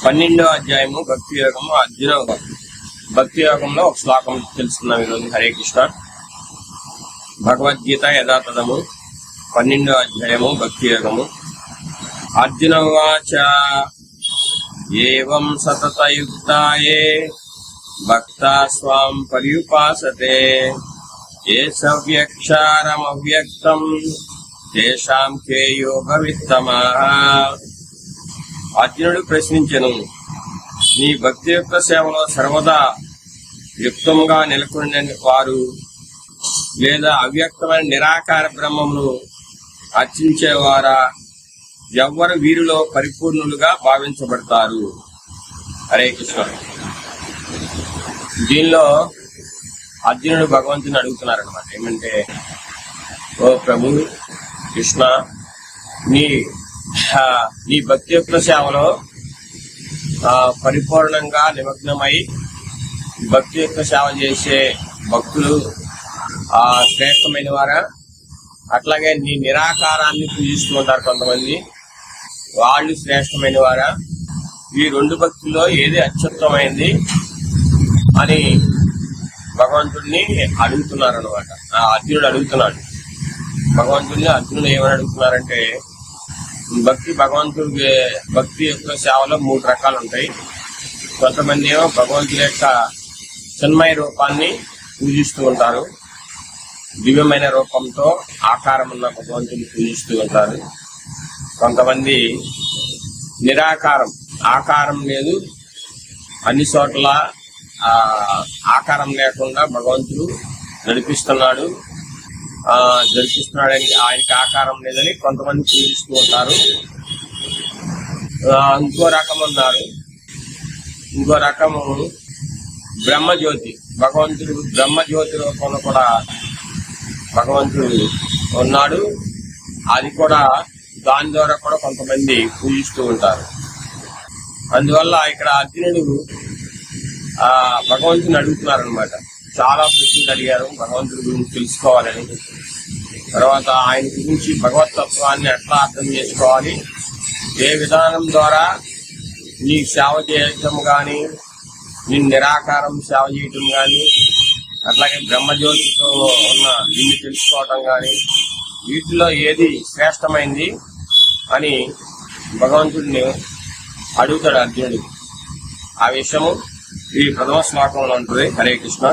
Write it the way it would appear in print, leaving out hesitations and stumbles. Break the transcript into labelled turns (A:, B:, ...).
A: 12వ అధ్యాయము భక్తి యోగము. అర్జున భక్తి యోగంలో ఒక శ్లోకం తెలుసుకున్నాం ఈరోజు. హరే కృష్ణ. భగవద్గీత యథాతథము 12వ అధ్యాయము భక్తి యోగము. అర్జున ఉవాచ ఏవం సతతయుక్తాయే భక్తా స్వాం పర్యుపాసతే ఏ సవ్యక్షారమవ్యక్తం తేషాం కే యోగవిత్తమః. అర్జునుడు ప్రశ్నించెను, నీ భక్తి యొక్క సేవలో సర్వదా యుక్తంగా నెలకొన్న వారు లేదా అవ్యక్తమైన నిరాకార బ్రహ్మమును అర్చించేవారా ఎవ్వరు వీరిలో పరిపూర్ణులుగా భావించబడతారు? హరే కృష్ణ. దీనిలో అర్జునుడు భగవంతుని అడుగుతున్నారనమాట. ఏమంటే, ఓ ప్రభు కృష్ణ, నీ భక్తి యొక్క సేవలో పరిపూర్ణంగా నిమగ్నమై భక్తి యొక్క సేవ చేసే భక్తులు శ్రేష్టమైన వారా? అట్లాగే నీ నిరాకారాన్ని పూజిస్తూ ఉంటారు కొంతమంది, వాళ్ళు శ్రేష్టమైన వారా? ఈ రెండు భక్తుల్లో ఏది అత్యుత్తమైంది అని భగవంతుడిని అడుగుతున్నారనమాట. అర్జునుడు అడుగుతున్నాడు భగవంతుడిని. అర్జునుడు ఏమని అడుగుతున్నారంటే, భక్తి యొక్క సేవలో 3 రకాలు ఉంటాయి. కొంతమంది ఏమో భగవంతుడి యొక్క చిన్మయ రూపాన్ని పూజిస్తూ ఉంటారు, దివ్యమైన రూపంతో ఆకారం ఉన్న భగవంతుని పూజిస్తూ ఉంటారు. కొంతమంది నిరాకారం, ఆకారం లేదు, అన్ని చోట్ల ఆకారం లేకుండా భగవంతుడు జరిపిస్తున్నాడని ఆయనకి ఆకారం లేదని కొంతమంది పూజిస్తూ ఉంటారు. ఇంకో రకం ఉన్నారు. ఇంకో రకము బ్రహ్మజ్యోతి, భగవంతుడు బ్రహ్మజ్యోతి రూపంలో కూడా భగవంతుడు ఉన్నాడు. అది కూడా దాని ద్వారా కూడా కొంతమంది పూజిస్తూ ఉంటారు. అందువల్ల ఇక్కడ అర్జునుడు భగవంతుని అడుగుతున్నారనమాట. చాలా ప్రశ్నలు అడిగారు భగవంతుడి గురించి తెలుసుకోవాలని. తర్వాత ఆయన గురించి భగవతత్వాన్ని ఎట్లా అర్థం చేసుకోవాలి, ఏ విధానం ద్వారా నీ సేవ చేయటం గాని, నీ నిరాకారం సేవ చేయటం గాని, అట్లాగే బ్రహ్మజ్యోతితో ఉన్న నిన్ను తెలుసుకోవటం గాని, వీటిలో ఏది శ్రేష్టమైంది అని భగవంతుడిని అడుగుతాడు అర్జునుడు. ఆ విషయము ఈ 1వ శ్లోకంలో ఉంటుంది. హరే కృష్ణ.